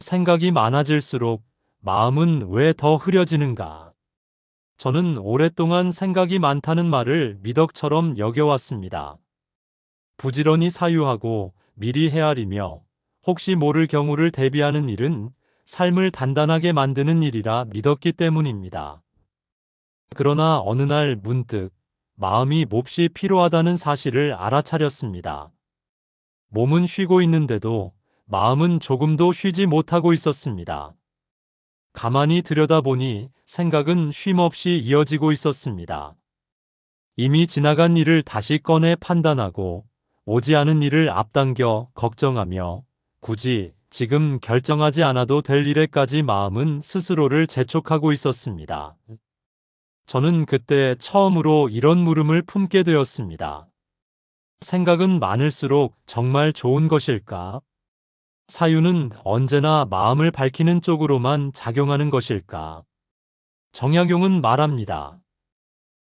생각이 많아질수록 마음은 왜 더 흐려지는가? 저는 오랫동안 생각이 많다는 말을 미덕처럼 여겨왔습니다. 부지런히 사유하고 미리 헤아리며 혹시 모를 경우를 대비하는 일은 삶을 단단하게 만드는 일이라 믿었기 때문입니다. 그러나 어느 날 문득 마음이 몹시 피로하다는 사실을 알아차렸습니다. 몸은 쉬고 있는데도 마음은 조금도 쉬지 못하고 있었습니다. 가만히 들여다보니 생각은 쉼없이 이어지고 있었습니다. 이미 지나간 일을 다시 꺼내 판단하고 오지 않은 일을 앞당겨 걱정하며 굳이 지금 결정하지 않아도 될 일에까지 마음은 스스로를 재촉하고 있었습니다. 저는 그때 처음으로 이런 물음을 품게 되었습니다. 생각은 많을수록 정말 좋은 것일까? 사유는 언제나 마음을 밝히는 쪽으로만 작용하는 것일까? 정약용은 말합니다.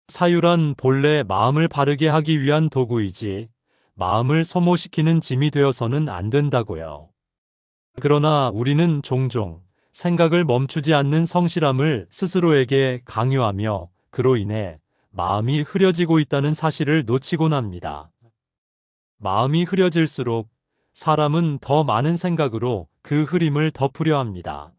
사유란 본래 마음을 바르게 하기 위한 도구이지 마음을 소모시키는 짐이 되어서는 안 된다고요. 그러나 우리는 종종 생각을 멈추지 않는 성실함을 스스로에게 강요하며 그로 인해 마음이 흐려지고 있다는 사실을 놓치곤 합니다. 마음이 흐려질수록 사람은 더 많은 생각으로 그 흐림을 덮으려 합니다.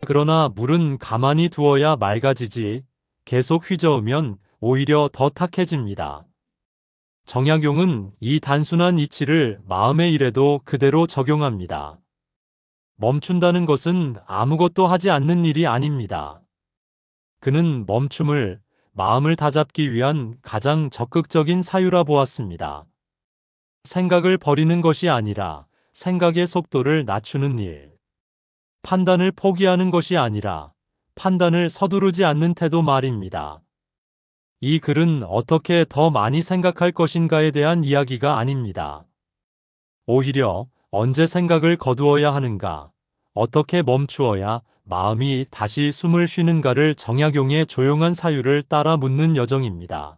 그러나 물은 가만히 두어야 맑아지지 계속 휘저으면 오히려 더 탁해집니다. 정약용은 이 단순한 이치를 마음의 일에도 그대로 적용합니다. 멈춘다는 것은 아무것도 하지 않는 일이 아닙니다. 그는 멈춤을 마음을 다잡기 위한 가장 적극적인 사유라 보았습니다. 생각을 버리는 것이 아니라 생각의 속도를 낮추는 일. 판단을 포기하는 것이 아니라 판단을 서두르지 않는 태도 말입니다. 이 글은 어떻게 더 많이 생각할 것인가에 대한 이야기가 아닙니다. 오히려 언제 생각을 거두어야 하는가, 어떻게 멈추어야 마음이 다시 숨을 쉬는가를 정약용의 조용한 사유를 따라 묻는 여정입니다.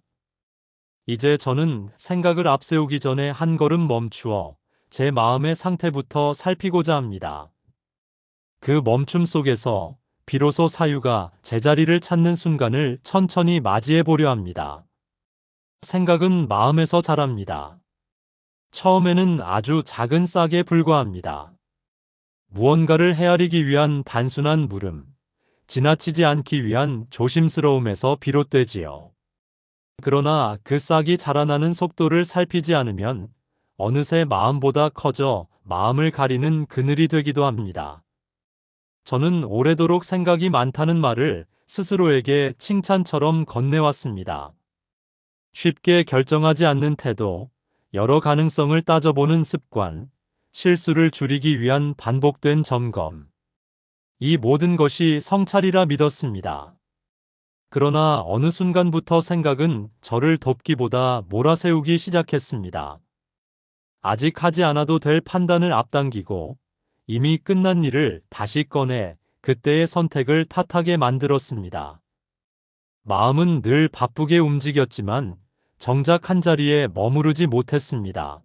이제 저는 생각을 앞세우기 전에 한 걸음 멈추어 제 마음의 상태부터 살피고자 합니다. 그 멈춤 속에서 비로소 사유가 제자리를 찾는 순간을 천천히 맞이해 보려 합니다. 생각은 마음에서 자랍니다. 처음에는 아주 작은 싹에 불과합니다. 무언가를 헤아리기 위한 단순한 물음, 지나치지 않기 위한 조심스러움에서 비롯되지요. 그러나 그 싹이 자라나는 속도를 살피지 않으면 어느새 마음보다 커져 마음을 가리는 그늘이 되기도 합니다. 저는 오래도록 생각이 많다는 말을 스스로에게 칭찬처럼 건네왔습니다. 쉽게 결정하지 않는 태도, 여러 가능성을 따져보는 습관, 실수를 줄이기 위한 반복된 점검. 이 모든 것이 성찰이라 믿었습니다. 그러나 어느 순간부터 생각은 저를 돕기보다 몰아세우기 시작했습니다. 아직 하지 않아도 될 판단을 앞당기고 이미 끝난 일을 다시 꺼내 그때의 선택을 탓하게 만들었습니다. 마음은 늘 바쁘게 움직였지만 정작 한자리에 머무르지 못했습니다.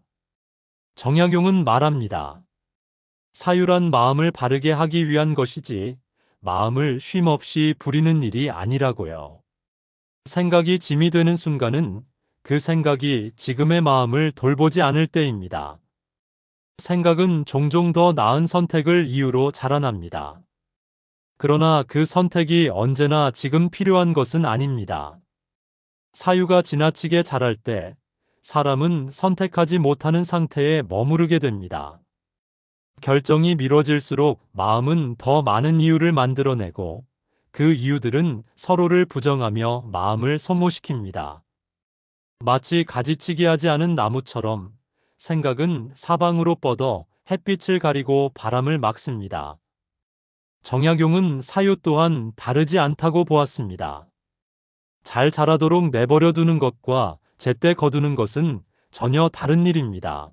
정약용은 말합니다. 사유란 마음을 바르게 하기 위한 것이지 마음을 쉼없이 부리는 일이 아니라고요. 생각이 짐이 되는 순간은 그 생각이 지금의 마음을 돌보지 않을 때입니다. 생각은 종종 더 나은 선택을 이유로 자라납니다. 그러나 그 선택이 언제나 지금 필요한 것은 아닙니다. 사유가 지나치게 자랄 때 사람은 선택하지 못하는 상태에 머무르게 됩니다. 결정이 미뤄질수록 마음은 더 많은 이유를 만들어내고 그 이유들은 서로를 부정하며 마음을 소모시킵니다. 마치 가지치기 하지 않은 나무처럼 생각은 사방으로 뻗어 햇빛을 가리고 바람을 막습니다. 정약용은 사유 또한 다르지 않다고 보았습니다. 잘 자라도록 내버려 두는 것과 제때 거두는 것은 전혀 다른 일입니다.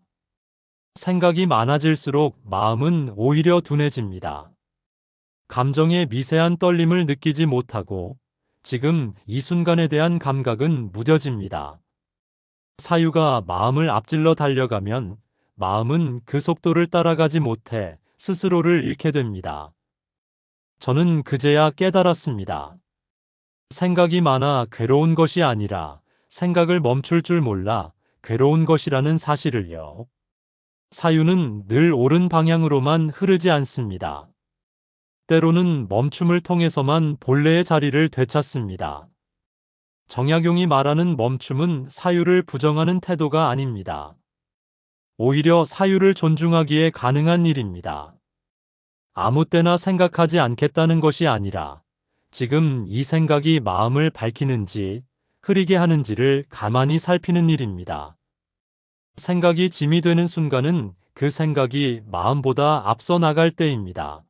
생각이 많아질수록 마음은 오히려 둔해집니다. 감정의 미세한 떨림을 느끼지 못하고 지금 이 순간에 대한 감각은 무뎌집니다. 사유가 마음을 앞질러 달려가면 마음은 그 속도를 따라가지 못해 스스로를 잃게 됩니다. 저는 그제야 깨달았습니다. 생각이 많아 괴로운 것이 아니라 생각을 멈출 줄 몰라 괴로운 것이라는 사실을요. 사유는 늘 옳은 방향으로만 흐르지 않습니다. 때로는 멈춤을 통해서만 본래의 자리를 되찾습니다. 정약용이 말하는 멈춤은 사유를 부정하는 태도가 아닙니다. 오히려 사유를 존중하기에 가능한 일입니다. 아무 때나 생각하지 않겠다는 것이 아니라 지금 이 생각이 마음을 밝히는지 흐리게 하는지를 가만히 살피는 일입니다. 생각이 짐이 되는 순간은 그 생각이 마음보다 앞서 나갈 때입니다.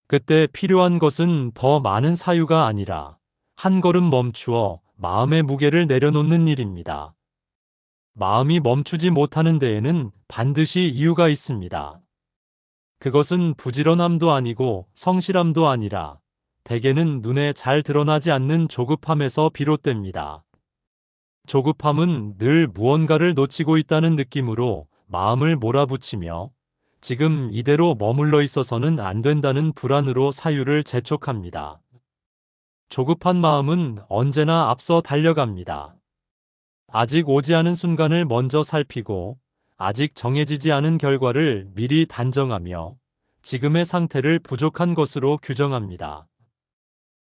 그때 필요한 것은 더 많은 사유가 아니라 한 걸음 멈추어 마음의 무게를 내려놓는 일입니다. 마음이 멈추지 못하는 데에는 반드시 이유가 있습니다. 그것은 부지런함도 아니고 성실함도 아니라 대개는 눈에 잘 드러나지 않는 조급함에서 비롯됩니다. 조급함은 늘 무언가를 놓치고 있다는 느낌으로 마음을 몰아붙이며 지금 이대로 머물러 있어서는 안 된다는 불안으로 사유를 재촉합니다. 조급한 마음은 언제나 앞서 달려갑니다. 아직 오지 않은 순간을 먼저 살피고 아직 정해지지 않은 결과를 미리 단정하며 지금의 상태를 부족한 것으로 규정합니다.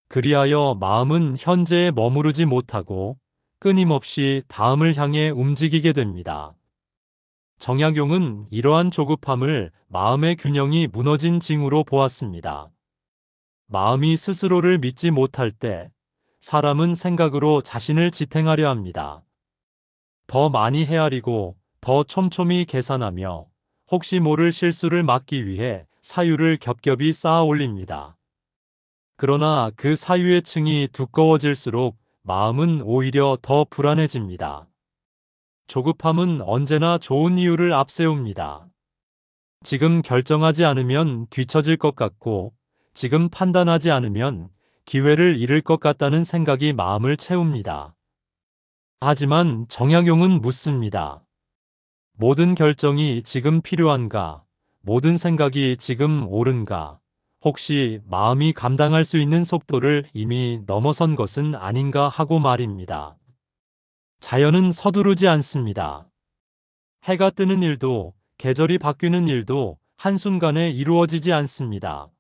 그리하여 마음은 현재에 머무르지 못하고 끊임없이 다음을 향해 움직이게 됩니다. 정약용은 이러한 조급함을 마음의 균형이 무너진 징후로 보았습니다. 마음이 스스로를 믿지 못할 때 사람은 생각으로 자신을 지탱하려 합니다. 더 많이 헤아리고 더 촘촘히 계산하며 혹시 모를 실수를 막기 위해 사유를 겹겹이 쌓아 올립니다. 그러나 그 사유의 층이 두꺼워질수록 마음은 오히려 더 불안해집니다. 조급함은 언제나 좋은 이유를 앞세웁니다. 지금 결정하지 않으면 뒤처질 것 같고 지금 판단하지 않으면 기회를 잃을 것 같다는 생각이 마음을 채웁니다. 하지만 정약용은 묻습니다. 모든 결정이 지금 필요한가? 모든 생각이 지금 옳은가? 혹시 마음이 감당할 수 있는 속도를 이미 넘어선 것은 아닌가 하고 말입니다. 자연은 서두르지 않습니다. 해가 뜨는 일도 계절이 바뀌는 일도 한순간에 이루어지지 않습니다.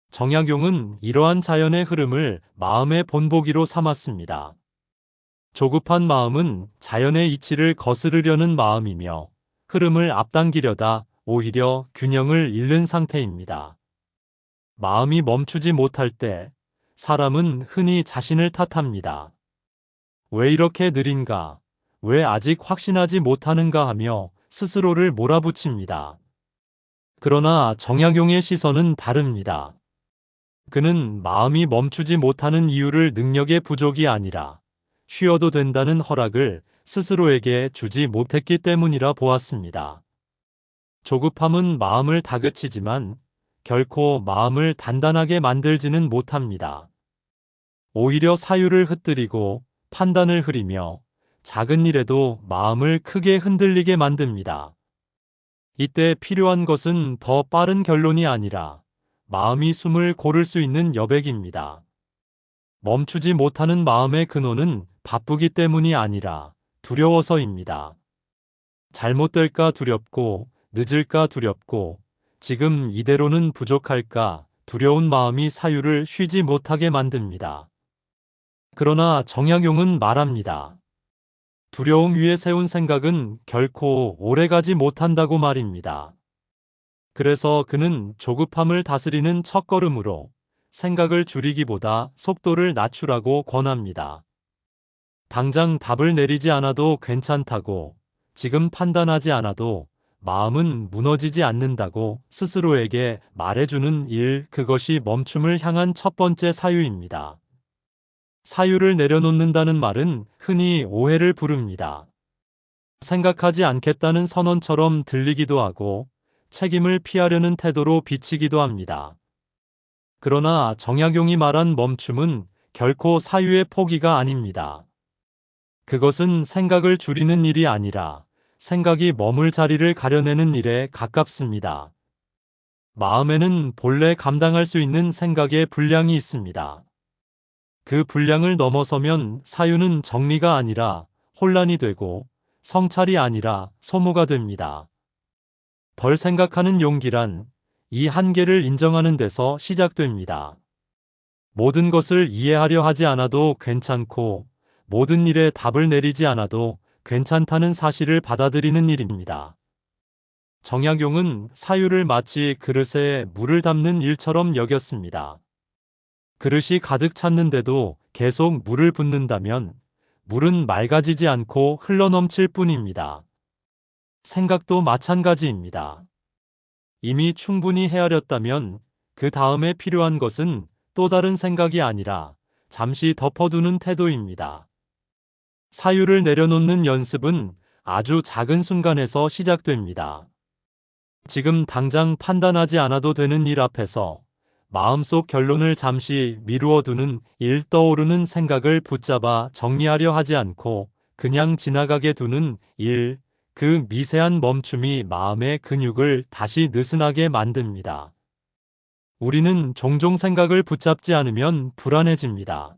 정약용은 이러한 자연의 흐름을 마음의 본보기로 삼았습니다. 조급한 마음은 자연의 이치를 거스르려는 마음이며 흐름을 앞당기려다 오히려 균형을 잃는 상태입니다. 마음이 멈추지 못할 때 사람은 흔히 자신을 탓합니다. 왜 이렇게 느린가? 왜 아직 확신하지 못하는가 하며 스스로를 몰아붙입니다. 그러나 정약용의 시선은 다릅니다. 그는 마음이 멈추지 못하는 이유를 능력의 부족이 아니라 쉬어도 된다는 허락을 스스로에게 주지 못했기 때문이라 보았습니다. 조급함은 마음을 다그치지만 결코 마음을 단단하게 만들지는 못합니다. 오히려 사유를 흩뜨리고 판단을 흐리며 작은 일에도 마음을 크게 흔들리게 만듭니다. 이때 필요한 것은 더 빠른 결론이 아니라 마음이 숨을 고를 수 있는 여백입니다. 멈추지 못하는 마음의 근원은 바쁘기 때문이 아니라 두려워서입니다. 잘못될까 두렵고 늦을까 두렵고 지금 이대로는 부족할까 두려운 마음이 사유를 쉬지 못하게 만듭니다. 그러나 정약용은 말합니다. 두려움 위에 세운 생각은 결코 오래가지 못한다고 말입니다. 그래서 그는 조급함을 다스리는 첫걸음으로 생각을 줄이기보다 속도를 낮추라고 권합니다. 당장 답을 내리지 않아도 괜찮다고, 지금 판단하지 않아도 마음은 무너지지 않는다고 스스로에게 말해주는 일, 그것이 멈춤을 향한 첫 번째 사유입니다. 사유를 내려놓는다는 말은 흔히 오해를 부릅니다. 생각하지 않겠다는 선언처럼 들리기도 하고 책임을 피하려는 태도로 비치기도 합니다. 그러나 정약용이 말한 멈춤은 결코 사유의 포기가 아닙니다. 그것은 생각을 줄이는 일이 아니라 생각이 머물 자리를 가려내는 일에 가깝습니다. 마음에는 본래 감당할 수 있는 생각의 분량이 있습니다. 그 분량을 넘어서면 사유는 정리가 아니라 혼란이 되고 성찰이 아니라 소모가 됩니다. 덜 생각하는 용기란 이 한계를 인정하는 데서 시작됩니다. 모든 것을 이해하려 하지 않아도 괜찮고 모든 일에 답을 내리지 않아도 괜찮다는 사실을 받아들이는 일입니다. 정약용은 사유를 마치 그릇에 물을 담는 일처럼 여겼습니다. 그릇이 가득 찼는데도 계속 물을 붓는다면 물은 맑아지지 않고 흘러넘칠 뿐입니다. 생각도 마찬가지입니다. 이미 충분히 헤아렸다면 그 다음에 필요한 것은 또 다른 생각이 아니라 잠시 덮어두는 태도입니다. 사유를 내려놓는 연습은 아주 작은 순간에서 시작됩니다. 지금 당장 판단하지 않아도 되는 일 앞에서 마음속 결론을 잠시 미루어 두는 일, 떠오르는 생각을 붙잡아 정리하려 하지 않고 그냥 지나가게 두는 일, 그 미세한 멈춤이 마음의 근육을 다시 느슨하게 만듭니다. 우리는 종종 생각을 붙잡지 않으면 불안해집니다.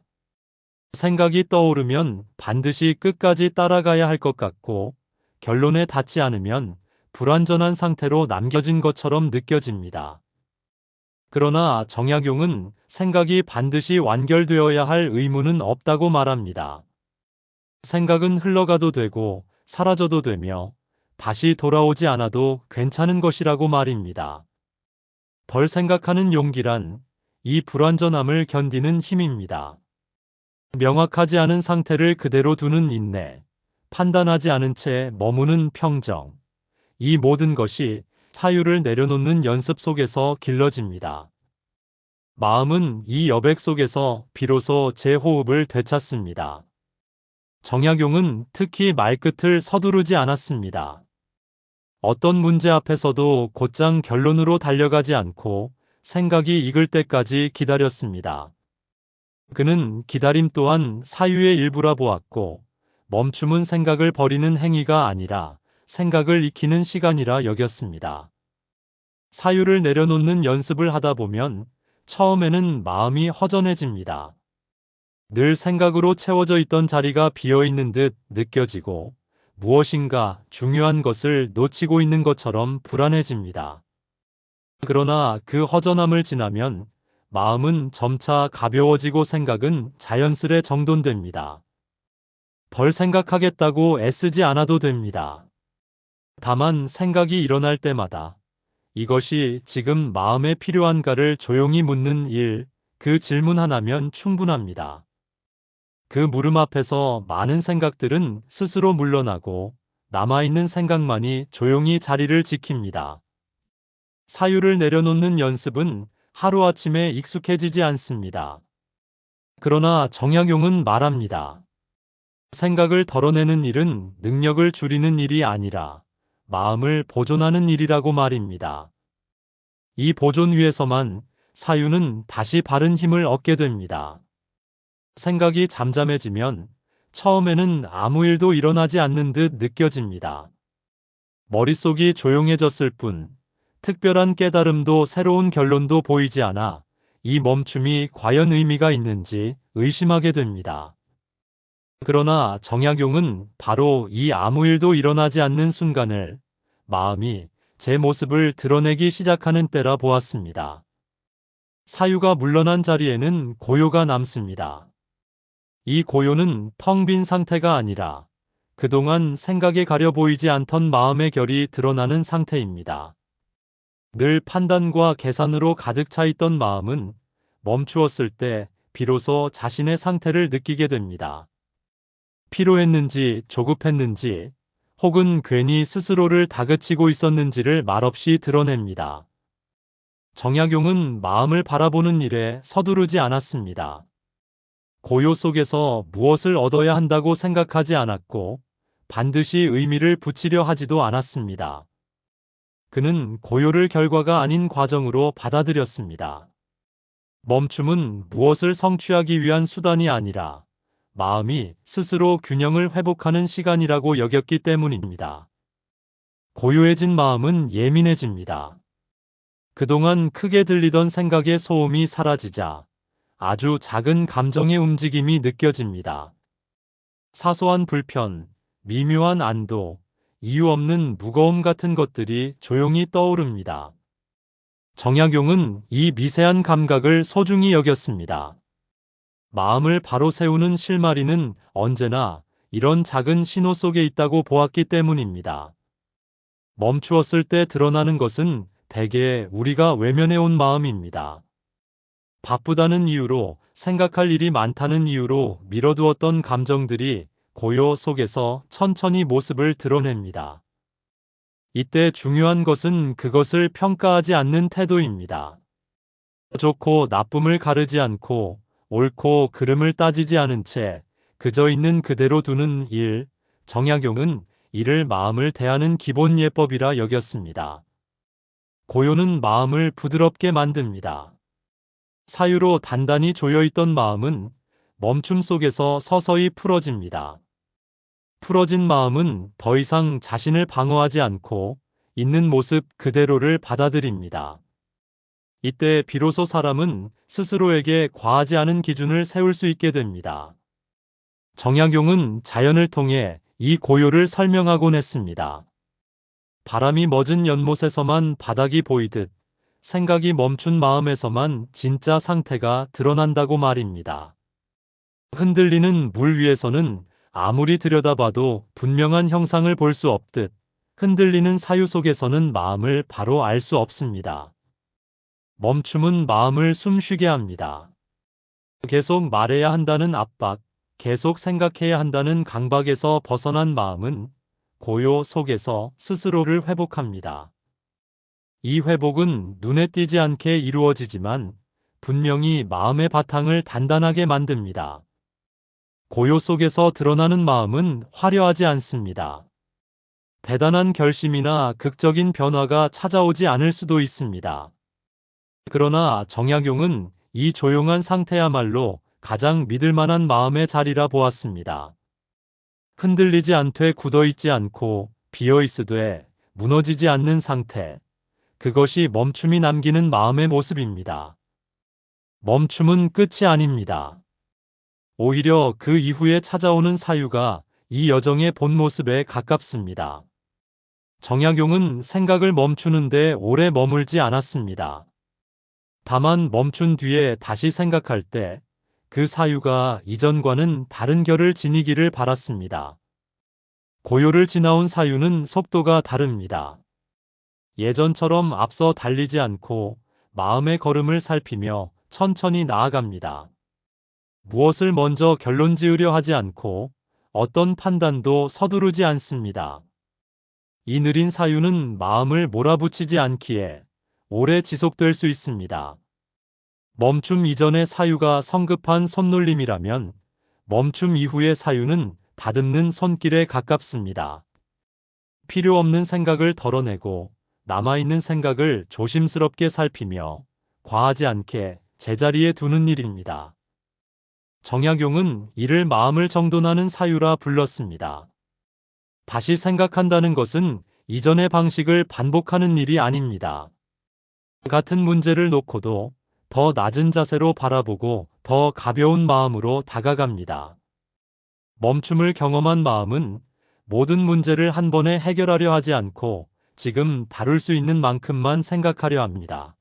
생각이 떠오르면 반드시 끝까지 따라가야 할 것 같고 결론에 닿지 않으면 불완전한 상태로 남겨진 것처럼 느껴집니다. 그러나 정약용은 생각이 반드시 완결되어야 할 의무는 없다고 말합니다. 생각은 흘러가도 되고 사라져도 되며 다시 돌아오지 않아도 괜찮은 것이라고 말입니다. 덜 생각하는 용기란 이 불완전함을 견디는 힘입니다. 명확하지 않은 상태를 그대로 두는 인내, 판단하지 않은 채 머무는 평정, 이 모든 것이 사유를 내려놓는 연습 속에서 길러집니다. 마음은 이 여백 속에서 비로소 제 호흡을 되찾습니다. 정약용은 특히 말끝을 서두르지 않았습니다. 어떤 문제 앞에서도 곧장 결론으로 달려가지 않고 생각이 익을 때까지 기다렸습니다. 그는 기다림 또한 사유의 일부라 보았고 멈춤은 생각을 버리는 행위가 아니라 생각을 익히는 시간이라 여겼습니다. 사유를 내려놓는 연습을 하다 보면 처음에는 마음이 허전해집니다. 늘 생각으로 채워져 있던 자리가 비어 있는 듯 느껴지고 무엇인가 중요한 것을 놓치고 있는 것처럼 불안해집니다. 그러나 그 허전함을 지나면 마음은 점차 가벼워지고 생각은 자연스레 정돈됩니다. 덜 생각하겠다고 애쓰지 않아도 됩니다. 다만 생각이 일어날 때마다 이것이 지금 마음에 필요한가를 조용히 묻는 일, 그 질문 하나면 충분합니다. 그 물음 앞에서 많은 생각들은 스스로 물러나고 남아있는 생각만이 조용히 자리를 지킵니다. 사유를 내려놓는 연습은 하루아침에 익숙해지지 않습니다. 그러나 정약용은 말합니다. 생각을 덜어내는 일은 능력을 줄이는 일이 아니라 마음을 보존하는 일이라고 말입니다. 이 보존 위에서만 사유는 다시 바른 힘을 얻게 됩니다. 생각이 잠잠해지면 처음에는 아무 일도 일어나지 않는 듯 느껴집니다. 머릿속이 조용해졌을 뿐 특별한 깨달음도 새로운 결론도 보이지 않아 이 멈춤이 과연 의미가 있는지 의심하게 됩니다. 그러나 정약용은 바로 이 아무 일도 일어나지 않는 순간을 마음이 제 모습을 드러내기 시작하는 때라 보았습니다. 사유가 물러난 자리에는 고요가 남습니다. 이 고요는 텅 빈 상태가 아니라 그동안 생각에 가려 보이지 않던 마음의 결이 드러나는 상태입니다. 늘 판단과 계산으로 가득 차 있던 마음은 멈추었을 때 비로소 자신의 상태를 느끼게 됩니다. 피로했는지 조급했는지 혹은 괜히 스스로를 다그치고 있었는지를 말없이 드러냅니다. 정약용은 마음을 바라보는 일에 서두르지 않았습니다. 고요 속에서 무엇을 얻어야 한다고 생각하지 않았고 반드시 의미를 붙이려 하지도 않았습니다. 그는 고요를 결과가 아닌 과정으로 받아들였습니다. 멈춤은 무엇을 성취하기 위한 수단이 아니라 마음이 스스로 균형을 회복하는 시간이라고 여겼기 때문입니다. 고요해진 마음은 예민해집니다. 그동안 크게 들리던 생각의 소음이 사라지자 아주 작은 감정의 움직임이 느껴집니다. 사소한 불편, 미묘한 안도, 이유 없는 무거움 같은 것들이 조용히 떠오릅니다. 정약용은 이 미세한 감각을 소중히 여겼습니다. 마음을 바로 세우는 실마리는 언제나 이런 작은 신호 속에 있다고 보았기 때문입니다. 멈추었을 때 드러나는 것은 대개 우리가 외면해온 마음입니다. 바쁘다는 이유로, 생각할 일이 많다는 이유로 미뤄두었던 감정들이 고요 속에서 천천히 모습을 드러냅니다. 이때 중요한 것은 그것을 평가하지 않는 태도입니다. 좋고 나쁨을 가르지 않고 옳고 그름을 따지지 않은 채 그저 있는 그대로 두는 일, 정약용은 이를 마음을 대하는 기본 예법이라 여겼습니다. 고요는 마음을 부드럽게 만듭니다. 사유로 단단히 조여있던 마음은 멈춤 속에서 서서히 풀어집니다. 풀어진 마음은 더 이상 자신을 방어하지 않고 있는 모습 그대로를 받아들입니다. 이때 비로소 사람은 스스로에게 과하지 않은 기준을 세울 수 있게 됩니다. 정약용은 자연을 통해 이 고요를 설명하곤 했습니다. 바람이 멎은 연못에서만 바닥이 보이듯 생각이 멈춘 마음에서만 진짜 상태가 드러난다고 말입니다. 흔들리는 물 위에서는 아무리 들여다봐도 분명한 형상을 볼 수 없듯 흔들리는 사유 속에서는 마음을 바로 알 수 없습니다. 멈춤은 마음을 숨쉬게 합니다. 계속 말해야 한다는 압박, 계속 생각해야 한다는 강박에서 벗어난 마음은 고요 속에서 스스로를 회복합니다. 이 회복은 눈에 띄지 않게 이루어지지만 분명히 마음의 바탕을 단단하게 만듭니다. 고요 속에서 드러나는 마음은 화려하지 않습니다. 대단한 결심이나 극적인 변화가 찾아오지 않을 수도 있습니다. 그러나 정약용은 이 조용한 상태야말로 가장 믿을 만한 마음의 자리라 보았습니다. 흔들리지 않되 굳어있지 않고 비어있으되 무너지지 않는 상태. 그것이 멈춤이 남기는 마음의 모습입니다. 멈춤은 끝이 아닙니다. 오히려 그 이후에 찾아오는 사유가 이 여정의 본 모습에 가깝습니다. 정약용은 생각을 멈추는데 오래 머물지 않았습니다. 다만 멈춘 뒤에 다시 생각할 때 그 사유가 이전과는 다른 결을 지니기를 바랐습니다. 고요를 지나온 사유는 속도가 다릅니다. 예전처럼 앞서 달리지 않고 마음의 걸음을 살피며 천천히 나아갑니다. 무엇을 먼저 결론 지으려 하지 않고 어떤 판단도 서두르지 않습니다. 이 느린 사유는 마음을 몰아붙이지 않기에 오래 지속될 수 있습니다. 멈춤 이전의 사유가 성급한 손놀림이라면 멈춤 이후의 사유는 다듬는 손길에 가깝습니다. 필요 없는 생각을 덜어내고 남아있는 생각을 조심스럽게 살피며 과하지 않게 제자리에 두는 일입니다. 정약용은 이를 마음을 정돈하는 사유라 불렀습니다. 다시 생각한다는 것은 이전의 방식을 반복하는 일이 아닙니다. 같은 문제를 놓고도 더 낮은 자세로 바라보고 더 가벼운 마음으로 다가갑니다. 멈춤을 경험한 마음은 모든 문제를 한 번에 해결하려 하지 않고 지금 다룰 수 있는 만큼만 생각하려 합니다.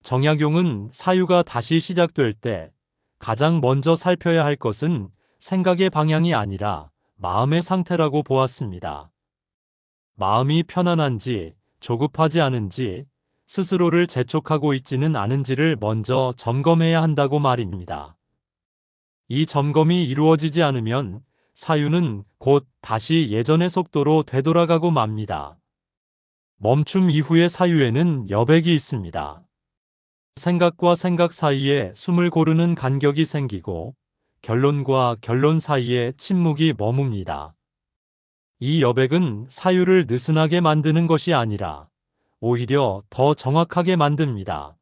정약용은 사유가 다시 시작될 때 가장 먼저 살펴야 할 것은 생각의 방향이 아니라 마음의 상태라고 보았습니다. 마음이 편안한지, 조급하지 않은지, 스스로를 재촉하고 있지는 않은지를 먼저 점검해야 한다고 말입니다. 이 점검이 이루어지지 않으면 사유는 곧 다시 예전의 속도로 되돌아가고 맙니다. 멈춤 이후의 사유에는 여백이 있습니다. 생각과 생각 사이에 숨을 고르는 간격이 생기고 결론과 결론 사이에 침묵이 머뭅니다. 이 여백은 사유를 느슨하게 만드는 것이 아니라 오히려 더 정확하게 만듭니다.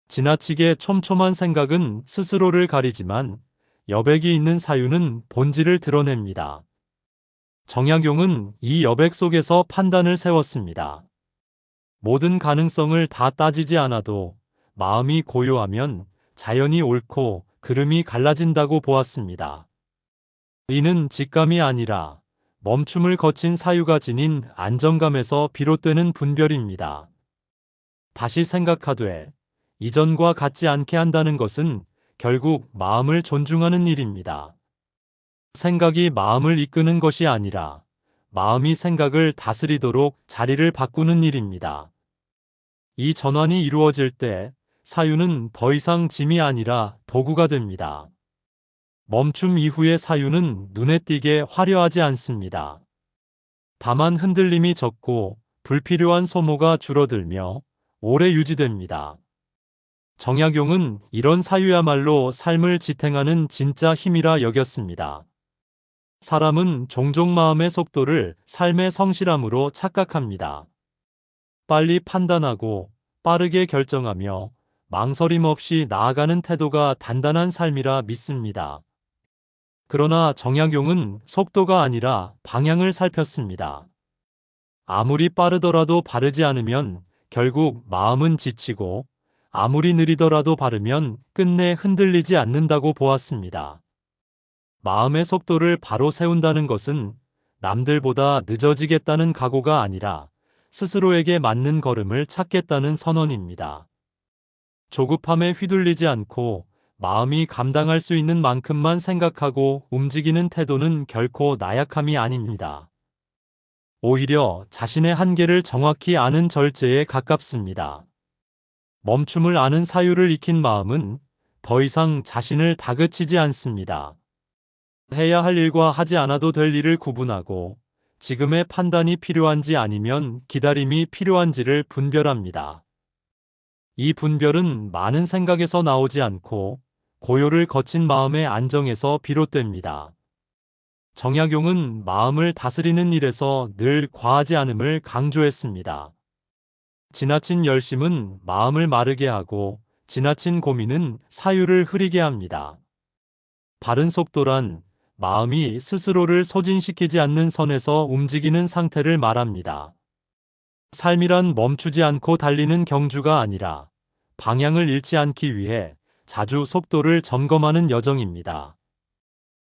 지나치게 촘촘한 생각은 스스로를 가리지만 여백이 있는 사유는 본질을 드러냅니다. 정약용은 이 여백 속에서 판단을 세웠습니다. 모든 가능성을 다 따지지 않아도 마음이 고요하면 자연이 옳고 그름이 갈라진다고 보았습니다. 이는 직감이 아니라 멈춤을 거친 사유가 지닌 안정감에서 비롯되는 분별입니다. 다시 생각하되 이전과 같지 않게 한다는 것은 결국 마음을 존중하는 일입니다. 생각이 마음을 이끄는 것이 아니라 마음이 생각을 다스리도록 자리를 바꾸는 일입니다. 이 전환이 이루어질 때 사유는 더 이상 짐이 아니라 도구가 됩니다. 멈춤 이후의 사유는 눈에 띄게 화려하지 않습니다. 다만 흔들림이 적고 불필요한 소모가 줄어들며 오래 유지됩니다. 정약용은 이런 사유야말로 삶을 지탱하는 진짜 힘이라 여겼습니다. 사람은 종종 마음의 속도를 삶의 성실함으로 착각합니다. 빨리 판단하고 빠르게 결정하며 망설임 없이 나아가는 태도가 단단한 삶이라 믿습니다. 그러나 정약용은 속도가 아니라 방향을 살폈습니다. 아무리 빠르더라도 바르지 않으면 결국 마음은 지치고 아무리 느리더라도 바르면 끝내 흔들리지 않는다고 보았습니다. 마음의 속도를 바로 세운다는 것은 남들보다 늦어지겠다는 각오가 아니라 스스로에게 맞는 걸음을 찾겠다는 선언입니다. 조급함에 휘둘리지 않고 마음이 감당할 수 있는 만큼만 생각하고 움직이는 태도는 결코 나약함이 아닙니다. 오히려 자신의 한계를 정확히 아는 절제에 가깝습니다. 멈춤을 아는 사유를 익힌 마음은 더 이상 자신을 다그치지 않습니다. 해야 할 일과 하지 않아도 될 일을 구분하고 지금의 판단이 필요한지 아니면 기다림이 필요한지를 분별합니다. 이 분별은 많은 생각에서 나오지 않고 고요를 거친 마음의 안정에서 비롯됩니다. 정약용은 마음을 다스리는 일에서 늘 과하지 않음을 강조했습니다. 지나친 열심은 마음을 마르게 하고 지나친 고민은 사유를 흐리게 합니다. 바른 속도란 마음이 스스로를 소진시키지 않는 선에서 움직이는 상태를 말합니다. 삶이란 멈추지 않고 달리는 경주가 아니라 방향을 잃지 않기 위해 자주 속도를 점검하는 여정입니다.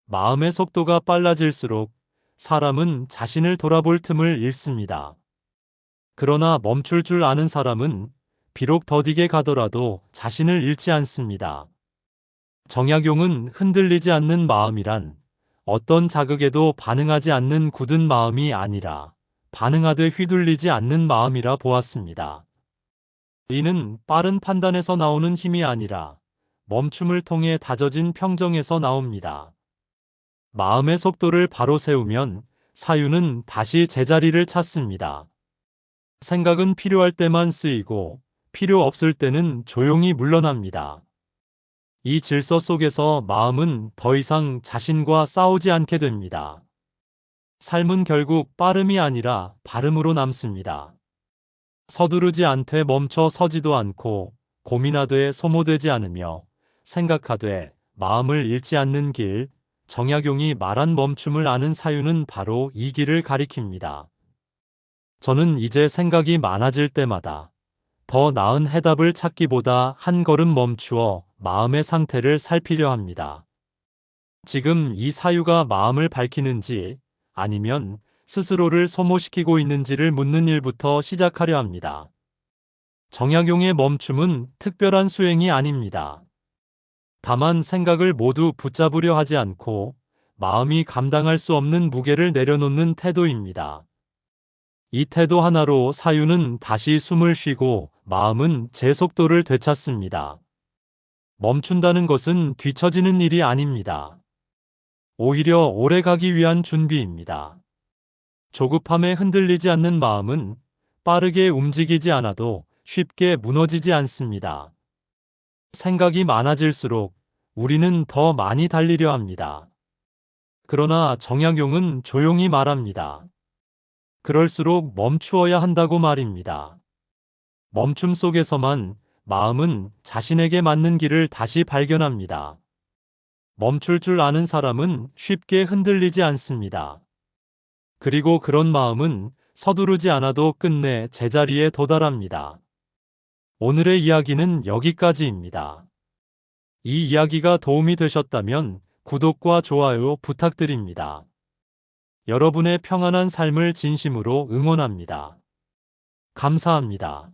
마음의 속도가 빨라질수록 사람은 자신을 돌아볼 틈을 잃습니다. 그러나 멈출 줄 아는 사람은 비록 더디게 가더라도 자신을 잃지 않습니다. 정약용은 흔들리지 않는 마음이란 어떤 자극에도 반응하지 않는 굳은 마음이 아니라 반응하되 휘둘리지 않는 마음이라 보았습니다. 이는 빠른 판단에서 나오는 힘이 아니라 멈춤을 통해 다져진 평정에서 나옵니다. 마음의 속도를 바로 세우면 사유는 다시 제자리를 찾습니다. 생각은 필요할 때만 쓰이고 필요 없을 때는 조용히 물러납니다. 이 질서 속에서 마음은 더 이상 자신과 싸우지 않게 됩니다. 삶은 결국 빠름이 아니라 발음으로 남습니다. 서두르지 않되 멈춰 서지도 않고 고민하되 소모되지 않으며 생각하되 마음을 잃지 않는 길, 정약용이 말한 멈춤을 아는 사유는 바로 이 길을 가리킵니다. 저는 이제 생각이 많아질 때마다 더 나은 해답을 찾기보다 한 걸음 멈추어 마음의 상태를 살피려 합니다. 지금 이 사유가 마음을 밝히는지 아니면 스스로를 소모시키고 있는지를 묻는 일부터 시작하려 합니다. 정약용의 멈춤은 특별한 수행이 아닙니다. 다만 생각을 모두 붙잡으려 하지 않고 마음이 감당할 수 없는 무게를 내려놓는 태도입니다. 이 태도 하나로 사유는 다시 숨을 쉬고 마음은 제 속도를 되찾습니다. 멈춘다는 것은 뒤처지는 일이 아닙니다. 오히려 오래 가기 위한 준비입니다. 조급함에 흔들리지 않는 마음은 빠르게 움직이지 않아도 쉽게 무너지지 않습니다. 생각이 많아질수록 우리는 더 많이 달리려 합니다. 그러나 정약용은 조용히 말합니다. 그럴수록 멈추어야 한다고 말입니다. 멈춤 속에서만 마음은 자신에게 맞는 길을 다시 발견합니다. 멈출 줄 아는 사람은 쉽게 흔들리지 않습니다. 그리고 그런 마음은 서두르지 않아도 끝내 제자리에 도달합니다. 오늘의 이야기는 여기까지입니다. 이 이야기가 도움이 되셨다면 구독과 좋아요 부탁드립니다. 여러분의 평안한 삶을 진심으로 응원합니다. 감사합니다.